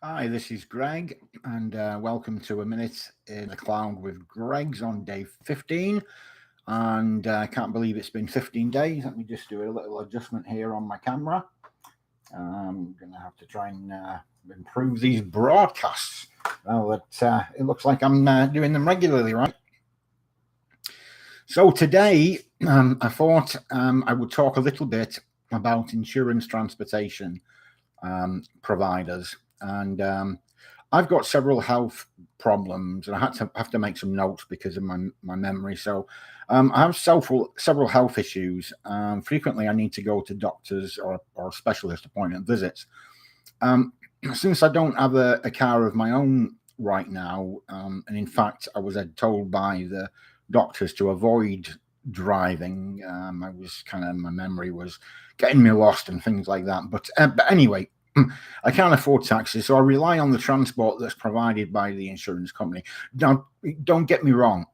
Hi, this is Greg, and welcome to A Minute in the Cloud with Greg's on day 15. And I can't believe it's been 15 days. Let me just do a little adjustment here on my camera. I'm going to have to try and improve these broadcasts. Well, it looks like I'm doing them regularly, right? So today, I thought I would talk a little bit about insurance transportation providers. And I've got several health problems, and I have to make some notes because of my memory. So I have several health issues. Frequently, I need to go to doctors or specialist appointment visits. Since I don't have a car of my own right now, and in fact, I was told by the doctors to avoid driving. I was my memory was getting me lost and things like that. But anyway, I can't afford taxis, so I rely on the transport that's provided by the insurance company. Now, don't get me wrong.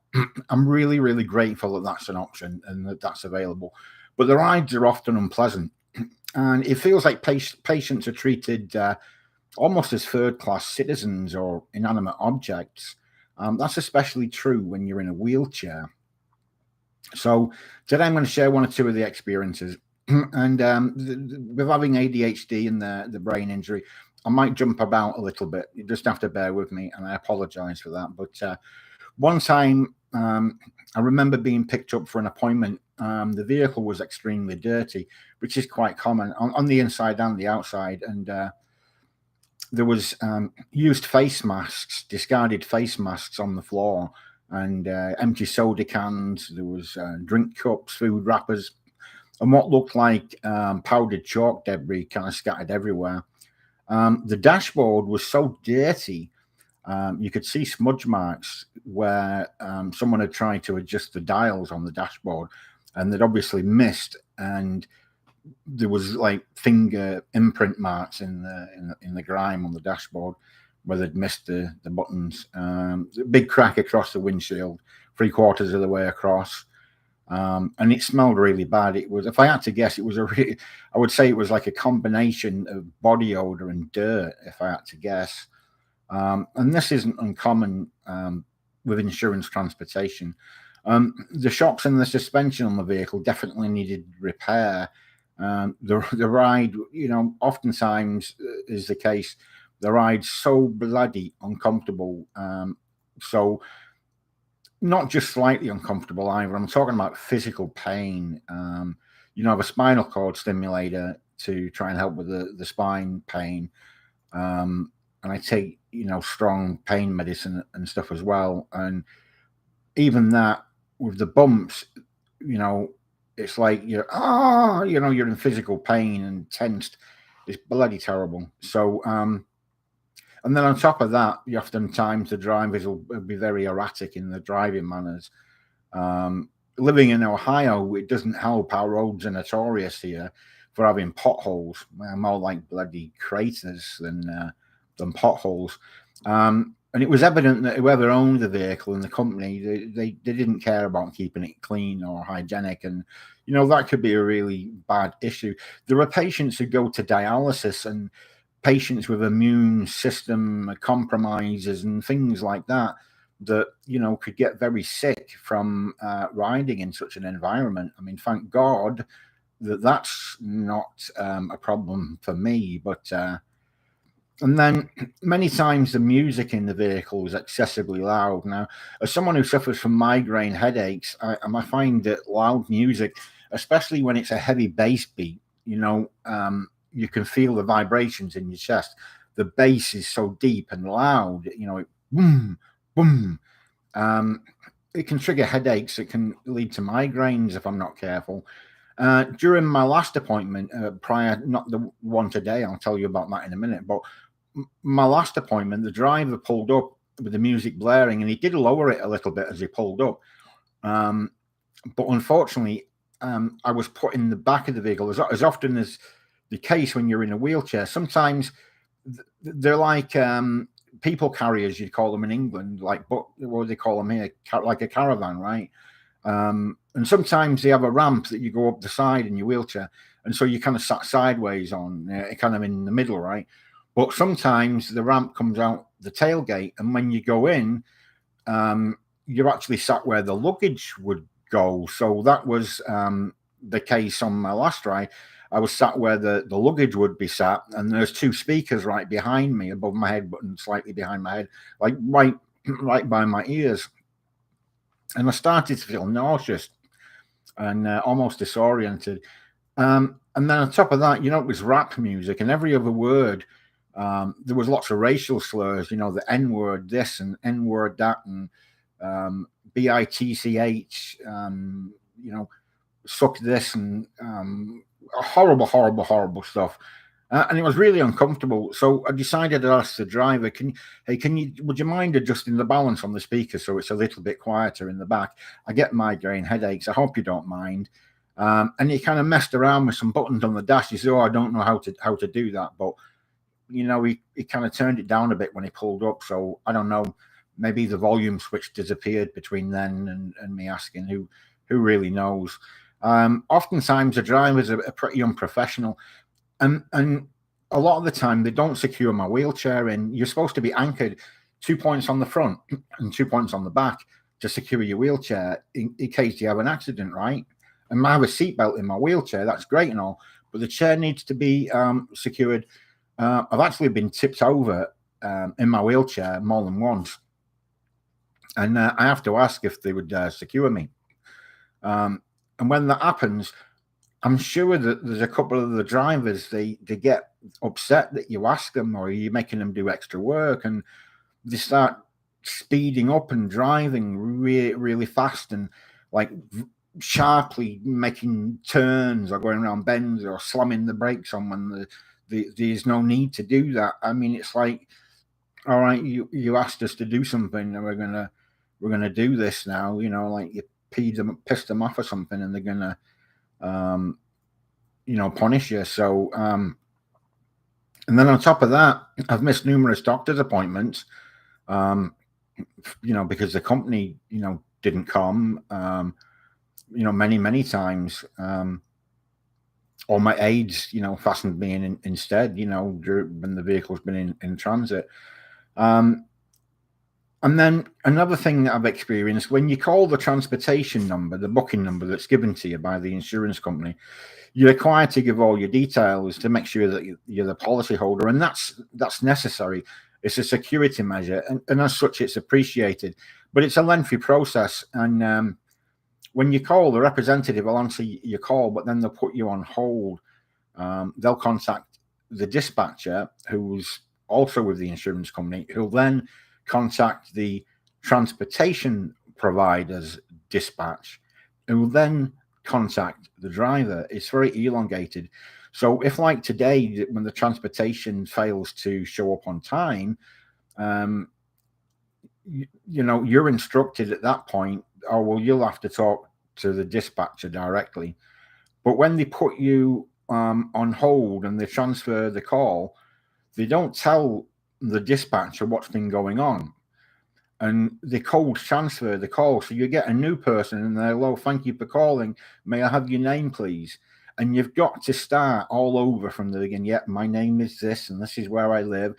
I'm really, really grateful that that's an option and that that's available. But the rides are often unpleasant. And it feels like patients are treated almost as third-class citizens or inanimate objects. That's especially true when you're in a wheelchair. So today I'm going to share one or two of the experiences. And with having ADHD and the brain injury, I might jump about a little bit. You just have to bear with me, and I apologize for that. But one time, I remember being picked up for an appointment. The vehicle was extremely dirty, which is quite common on the inside and the outside. And there was used face masks, discarded face masks on the floor, and empty soda cans. There was drink cups, food wrappers, and what looked like powdered chalk debris kind of scattered everywhere. The dashboard was so dirty, you could see smudge marks where someone had tried to adjust the dials on the dashboard, and they'd obviously missed, and there was like finger imprint marks in the grime on the dashboard where they'd missed the buttons. Big crack across the windshield, 3/4 of the way across. And it smelled really bad. It was, if I had to guess, I would say it was like a combination of body odor and dirt, if I had to guess. And this isn't uncommon with insurance transportation. The shocks and the suspension on the vehicle definitely needed repair. The ride, oftentimes is the case. The ride's so bloody uncomfortable. So not just slightly uncomfortable either. I'm talking about physical pain. Have a spinal cord stimulator to try and help with the spine pain. And I take, strong pain medicine and stuff as well. And even that with the bumps, it's like you're in physical pain and tensed. It's bloody terrible. So, and then on top of that, oftentimes the drivers will be very erratic in the driving manners. Living in Ohio, it doesn't help. Our roads are notorious here for having potholes, more like bloody craters than potholes. And it was evident that whoever owned the vehicle and the company, they didn't care about keeping it clean or hygienic. And, that could be a really bad issue. There are patients who go to dialysis and patients with immune system compromises and things like that could get very sick from riding in such an environment. I mean, thank God that's not a problem for me. But and then many times the music in the vehicle is excessively loud. Now, as someone who suffers from migraine headaches, I find that loud music, especially when it's a heavy bass beat, you can feel the vibrations in your chest. The bass is so deep and loud, boom, boom. It can trigger headaches. It can lead to migraines if I'm not careful. During my last appointment, prior, not the one today, I'll tell you about that in a minute, but my last appointment, the driver pulled up with the music blaring, and he did lower it a little bit as he pulled up. But unfortunately, I was put in the back of the vehicle, as often as the case when you're in a wheelchair. Sometimes they're like people carriers, you'd call them in England, like, what do they call them here? Like a caravan, right? And sometimes they have a ramp that you go up the side in your wheelchair, and so you kind of sat sideways on, kind of in the middle, right? But sometimes the ramp comes out the tailgate, and when you go in, you're actually sat where the luggage would go. So that was the case on my last ride. I was sat where the luggage would be sat, and there's two speakers right behind me, above my head, but slightly behind my head, like right by my ears. And I started to feel nauseous and almost disoriented. And then on top of that, it was rap music, and every other word, there was lots of racial slurs, the N word this and N word that, and bitch, suck this, and horrible, horrible, horrible stuff. And it was really uncomfortable. So I decided to ask the driver, would you mind adjusting the balance on the speaker so it's a little bit quieter in the back? I get migraine headaches. I hope you don't mind. And he kind of messed around with some buttons on the dash. He said, "Oh, I don't know how to do that." But he kind of turned it down a bit when he pulled up. So I don't know. Maybe the volume switch disappeared between then and me asking. Who really knows? Oftentimes the drivers are pretty unprofessional, and a lot of the time they don't secure my wheelchair in. You're supposed to be anchored 2 points on the front and 2 points on the back to secure your wheelchair in case you have an accident, right? And I have a seatbelt in my wheelchair. That's great and all, but the chair needs to be secured. I've actually been tipped over in my wheelchair more than once, and I have to ask if they would secure me. And when that happens, I'm sure that there's a couple of the drivers, they get upset that you ask them, or you're making them do extra work, and they start speeding up and driving really, really fast, and like sharply making turns or going around bends or slamming the brakes on when there's no need to do that. I mean, it's like, all right, you asked us to do something, and we're gonna do this now. Like you pissed them off or something, and they're gonna punish you. So and then on top of that, I've missed numerous doctor's appointments, because the company didn't come, many times, or my aides fastened me in instead, when the vehicle's been in transit. And then another thing that I've experienced, when you call the transportation number, the booking number that's given to you by the insurance company, you're required to give all your details to make sure that you're the policyholder, and that's necessary. It's a security measure, and as such, it's appreciated. But it's a lengthy process, and when you call, the representative will answer your call, but then they'll put you on hold. They'll contact the dispatcher, who's also with the insurance company, who'll then contact the transportation provider's dispatch, who will then contact the driver. It's very elongated. So if, like today, when the transportation fails to show up on time, you're instructed at that point, oh, well, you'll have to talk to the dispatcher directly. But when they put you on hold and they transfer the call, they don't tell the dispatcher what's been going on, and they cold transfer the call. So you get a new person and they're, "Hello, thank you for calling. May I have your name, please?" And you've got to start all over from the beginning. "Yep, my name is this, and this is where I live."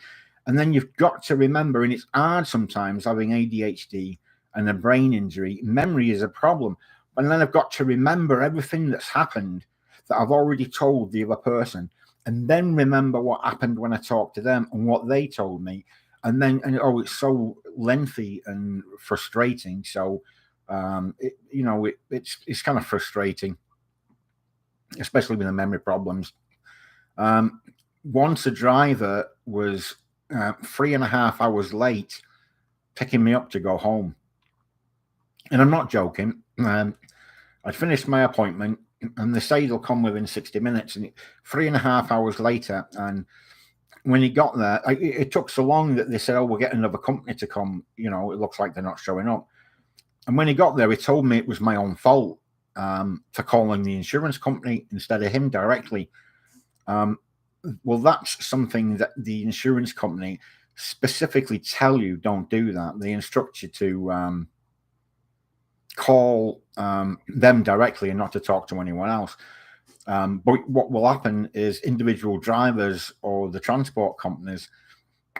And then you've got to remember, and it's hard sometimes having ADHD and a brain injury. Memory is a problem. And then I've got to remember everything that's happened that I've already told the other person, and then remember what happened when I talked to them and what they told me. And it's so lengthy and frustrating. So, it's kind of frustrating, especially with the memory problems. Once a driver was 3.5 hours late picking me up to go home. And I'm not joking. I'd finished my appointment, and they say they'll come within 60 minutes, and 3.5 hours later. And when he got there, it took so long that they said, "Oh, we'll get another company to come. It looks like they're not showing up." And when he got there, he told me it was my own fault for calling the insurance company instead of him directly. Well, that's something that the insurance company specifically tell you, don't do that. They instruct you to call them directly and not to talk to anyone else. But what will happen is individual drivers or the transport companies,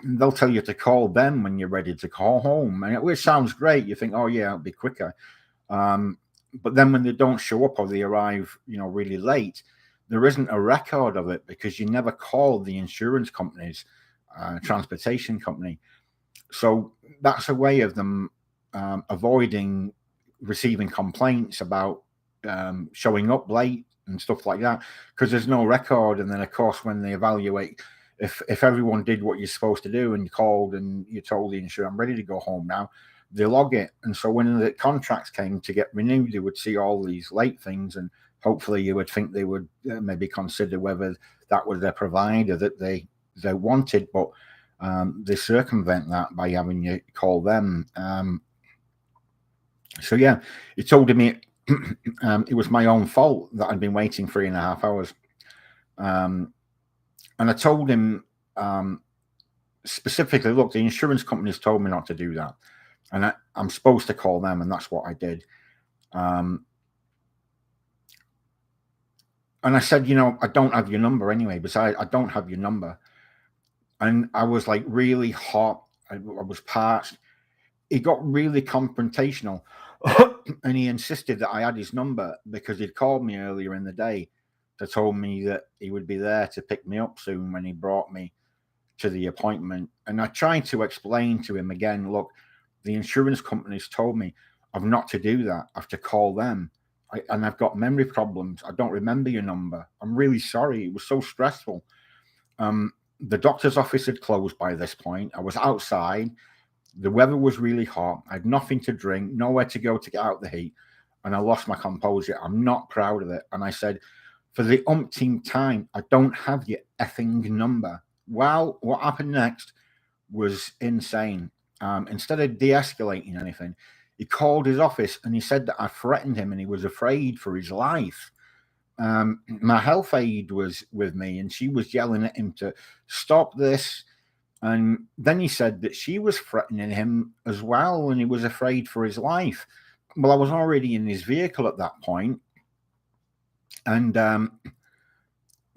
they'll tell you to call them when you're ready to call home, and which sounds great. You think, oh yeah, it'll be quicker. But then when they don't show up or they arrive, really late, there isn't a record of it because you never called the insurance companies, transportation company. So that's a way of them avoiding receiving complaints about showing up late and stuff like that, because there's no record. And then of course when they evaluate, if everyone did what you're supposed to do and you called and you told the insurer, I'm ready to go home now, they log it. And so when the contracts came to get renewed, they would see all these late things, and hopefully you would think they would maybe consider whether that was their provider that they wanted. But they circumvent that by having you call them. So yeah, he told me it was my own fault that I'd been waiting 3.5 hours. And I told him specifically, look, the insurance companies told me not to do that, and I'm supposed to call them, and that's what I did. And I said, I don't have your number anyway. Besides, I don't have your number. And I was like really hot. I was parched. He got really confrontational and he insisted that I had his number because he'd called me earlier in the day to told me that he would be there to pick me up soon when he brought me to the appointment. And I tried to explain to him again, look, the insurance companies told me I've not to do that. I have to call them. And I've got memory problems. I don't remember your number. I'm really sorry. It was so stressful. The doctor's office had closed by this point. I was outside. The weather was really hot. I had nothing to drink, nowhere to go to get out the heat. And I lost my composure. I'm not proud of it. And I said, for the umpteenth time, I don't have your effing number. Well, what happened next was insane. Instead of de-escalating anything, he called his office and he said that I threatened him and he was afraid for his life. My health aide was with me and she was yelling at him to stop this. And then he said that she was threatening him as well and he was afraid for his life. Well, I was already in his vehicle at that point and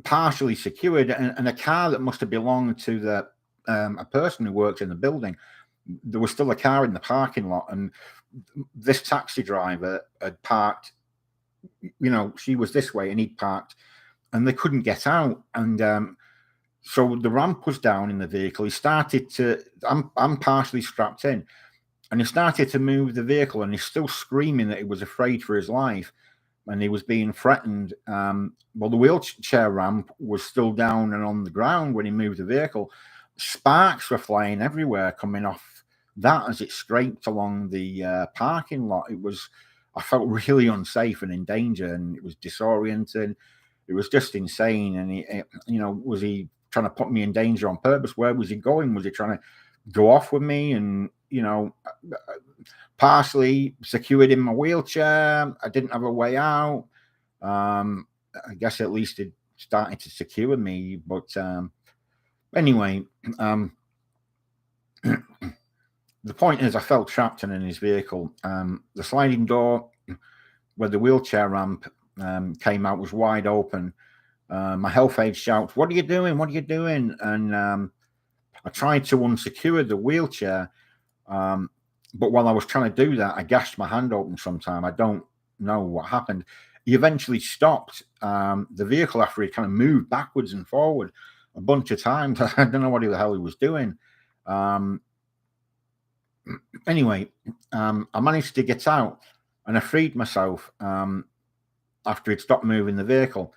partially secured, and a car that must have belonged to a person who works in the building. There was still a car in the parking lot, and this taxi driver had parked, she was this way and he'd parked and they couldn't get out. And so the ramp was down in the vehicle. He started to, I'm partially strapped in, and he started to move the vehicle and he's still screaming that he was afraid for his life and he was being threatened. Well, the wheelchair ramp was still down and on the ground when he moved the vehicle. Sparks were flying everywhere coming off that as it scraped along the parking lot. I felt really unsafe and in danger, and it was disorienting. It was just insane. And was he trying to put me in danger on purpose? Where was he going? Was he trying to go off with me? And partially secured in my wheelchair. I didn't have a way out. I guess at least it started to secure me. But anyway, the point is I felt trapped in his vehicle. The sliding door where the wheelchair ramp came out was wide open. My health aide shouts, "What are you doing? What are you doing?" And I tried to unsecure the wheelchair. But while I was trying to do that, I gashed my hand open sometime. I don't know what happened. He eventually stopped the vehicle after he kind of moved backwards and forward a bunch of times. I don't know what the hell he was doing. Anyway, I managed to get out and I freed myself after he'd stopped moving the vehicle.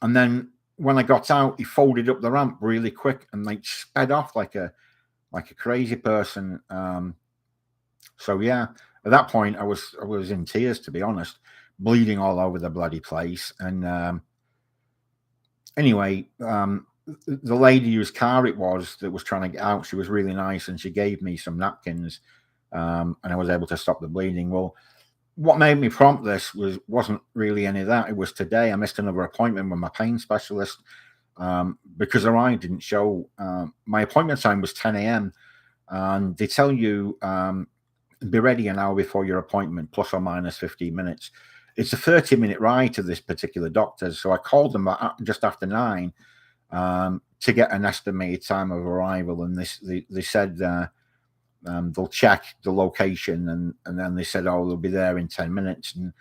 And then when I got out, he folded up the ramp really quick and sped off like a crazy person. So yeah, at that point I was in tears, to be honest, bleeding all over the bloody place. And anyway, the lady whose car it was that was trying to get out, she was really nice and she gave me some napkins, and I was able to stop the bleeding. Well, what made me prompt this wasn't really any of that. It was today I missed another appointment with my pain specialist because her eye didn't show. My appointment time was 10 a.m. and they tell you be ready an hour before your appointment, plus or minus 15 minutes. it's a 30-minute ride to this particular doctor's. So I called them just after 9 to get an estimated time of arrival, and they said they'll check the location, and then they said, oh, they'll be there in 10 minutes. And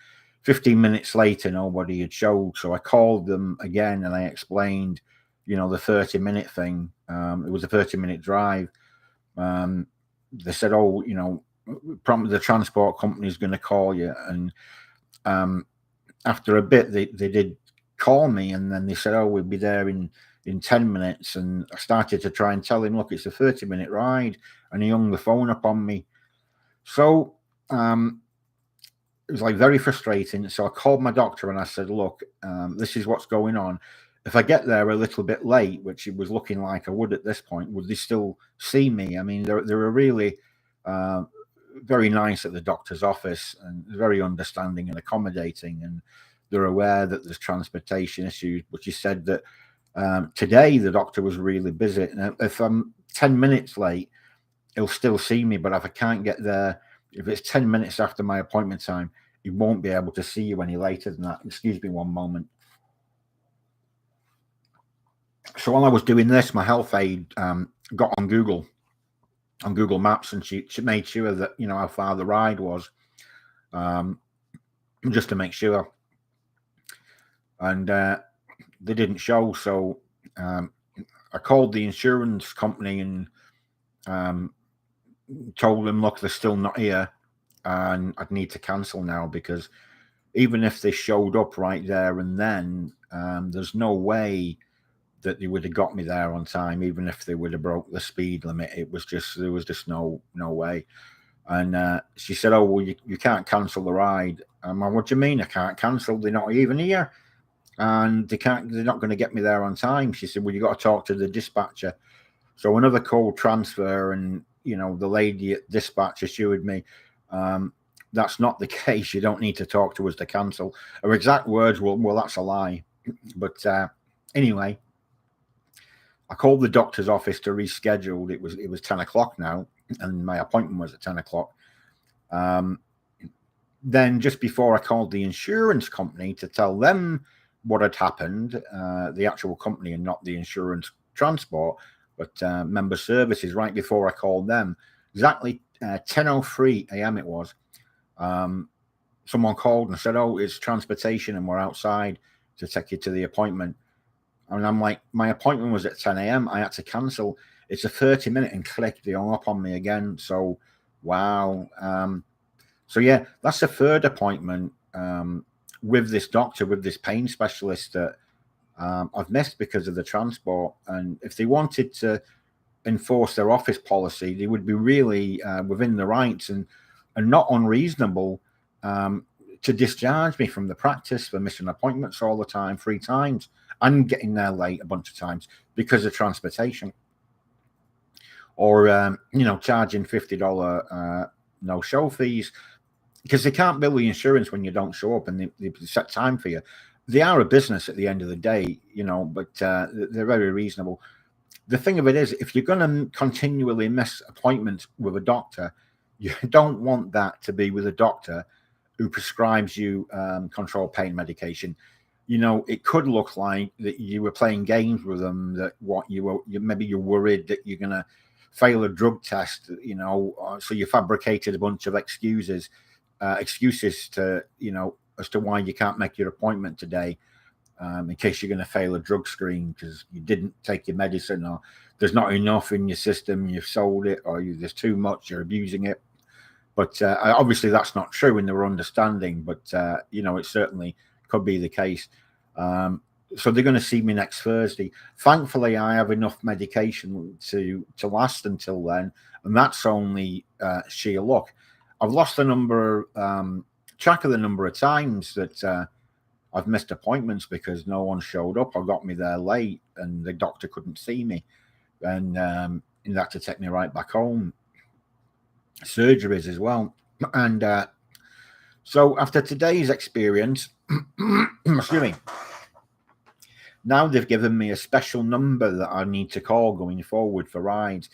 15 minutes later, nobody had showed. So I called them again and I explained, the 30-minute thing. It was a 30-minute drive. They said, oh, probably the transport company is going to call you. And after a bit, they did call me, and then they said, oh, we'll be there in 10 minutes. And I started to try and tell him, look, it's a 30-minute ride. And he hung the phone up on me. So it was like very frustrating. So I called my doctor and I said, look, this is what's going on. If I get there a little bit late, which it was looking like I would at this point, would they still see me? I mean, they were really very nice at the doctor's office and very understanding and accommodating. And they're aware that there's transportation issues, but she said that today the doctor was really busy. Now, if I'm 10 minutes late, he'll still see me, but if I can't get there, if it's 10 minutes after my appointment time, he won't be able to see you any later than that. Excuse me one moment. So while I was doing this, my health aide got on Google Maps, and she made sure that, how far the ride was, just to make sure. And they didn't show. So I called the insurance company and told them, look, they're still not here, and I'd need to cancel now, because even if they showed up right there and then, there's no way that they would have got me there on time, even if they would have broke the speed limit. There was just no way. And she said, oh, well, you can't cancel the ride. I'm like, what do you mean I can't cancel? They're not even here, and they're not going to get me there on time. She said, well, you got to talk to the dispatcher. So another call transfer, and the lady at dispatch assured me that's not the case. You don't need to talk to us to cancel. Her exact words were, well, that's a lie. But anyway, I called the doctor's office to reschedule. It was 10 o'clock now, and my appointment was at 10 o'clock. Then just before I called the insurance company to tell them what had happened, the actual company and not the insurance transport, but member services, right before I called them, exactly 10:03 a.m. it was, someone called and said, oh, it's transportation and we're outside to take you to the appointment. And I'm like, my appointment was at 10 a.m. I had to cancel. It's a 30-minute, and click, they hung up on me again. So, wow. So, yeah, that's the third appointment with this doctor, with this pain specialist that I've missed because of the transport. And if they wanted to enforce their office policy, they would be really within the rights and not unreasonable to discharge me from the practice for missing appointments all the time, 3 times, and getting there late a bunch of times because of transportation. Or, charging $50 no-show fees, because they can't bill the insurance when you don't show up, and they set time for you. They are a business at the end of the day, but they're very reasonable. The thing of it is, if you're going to continually miss appointments with a doctor, you don't want that to be with a doctor who prescribes you controlled pain medication. It could look like that you were playing games with them, that maybe you're worried that you're going to fail a drug test, so you fabricated a bunch of excuses to, as to why you can't make your appointment today, in case you're going to fail a drug screen because you didn't take your medicine, or there's not enough in your system, you've sold it, or there's too much, you're abusing it. But obviously that's not true in their understanding, but, it certainly could be the case. So they're going to see me next Thursday. Thankfully, I have enough medication to last until then, and that's only sheer luck. I've lost track of the number of times that I've missed appointments because no one showed up or got me there late, and the doctor couldn't see me, and he had to take me right back home. Surgeries as well. And so after today's experience, excuse me, now they've given me a special number that I need to call going forward for rides.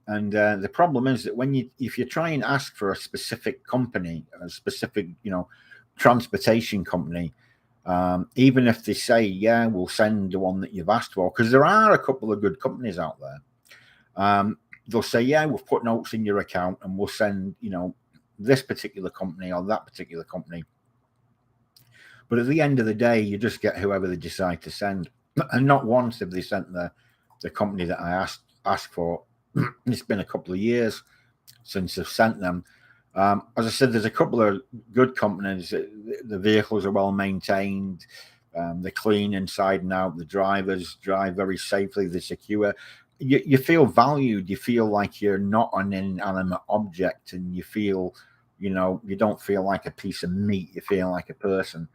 And the problem is that if you try and ask for a specific company, a specific, transportation company, even if they say, yeah, we'll send the one that you've asked for, because there are a couple of good companies out there. They'll say, yeah, we've put notes in your account and we'll send, you know, this particular company or that particular company. But at the end of the day, you just get whoever they decide to send. And not once have they sent the company that I asked for. It's been a couple of years since I've sent them. As I said, there's a couple of good companies. The vehicles are well maintained. They're clean inside and out. The drivers drive very safely. They're secure. You feel valued. You feel like you're not an inanimate object, and you feel, you know, you don't feel like a piece of meat. You feel like a person.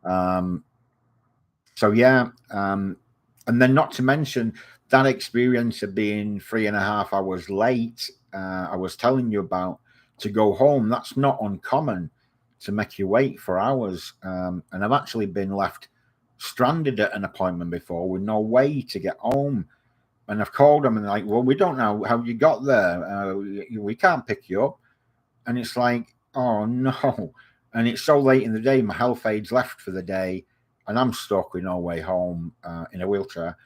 So yeah, and then not to mention that experience of being 3.5 hours late. I was telling you about, to go home. That's not uncommon to make you wait for hours. And I've actually been left stranded at an appointment before with no way to get home. And I've called them and like, well, we don't know how you got there. We can't pick you up. And it's like, oh no. And it's so late in the day, my health aid's left for the day, and I'm stuck with no way home in a wheelchair.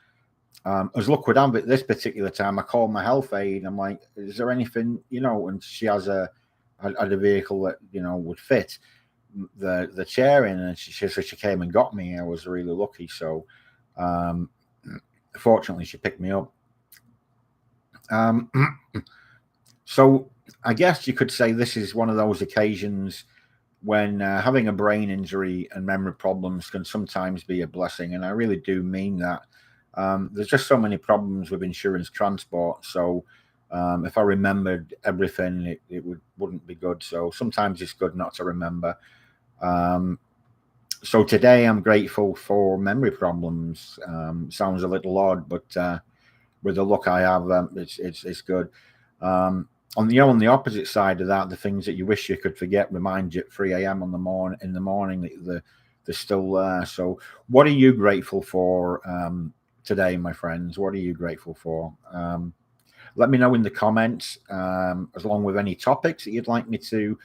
As luck would have it, this particular time, I called my health aide. I'm like, is there anything, you know? And she had a vehicle that, you know, would fit the chair in, and she came and got me. I was really lucky. So, fortunately, she picked me up. So I guess you could say this is one of those occasions when having a brain injury and memory problems can sometimes be a blessing, and I really do mean that. There's just so many problems with insurance transport. So if I remembered everything, it wouldn't be good. So sometimes it's good not to remember. So today I'm grateful for memory problems. Sounds a little odd, but with the luck I have, it's good. On the opposite side of that, the things that you wish you could forget remind you at 3 a.m. in the morning that they're still there. So what are you grateful for today, my friends? What are you grateful for? Let me know in the comments, along with any topics that you'd like me to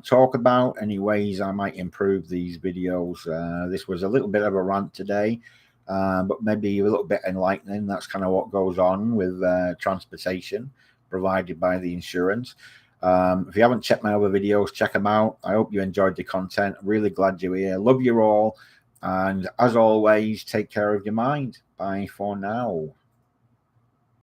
talk about, any ways I might improve these videos. This was a little bit of a rant today, but maybe a little bit enlightening. That's kind of what goes on with transportation provided by the insurance. If you haven't checked my other videos, check them out. I hope you enjoyed the content. Really glad you're here. Love you all. And as always, take care of your mind. Bye for now.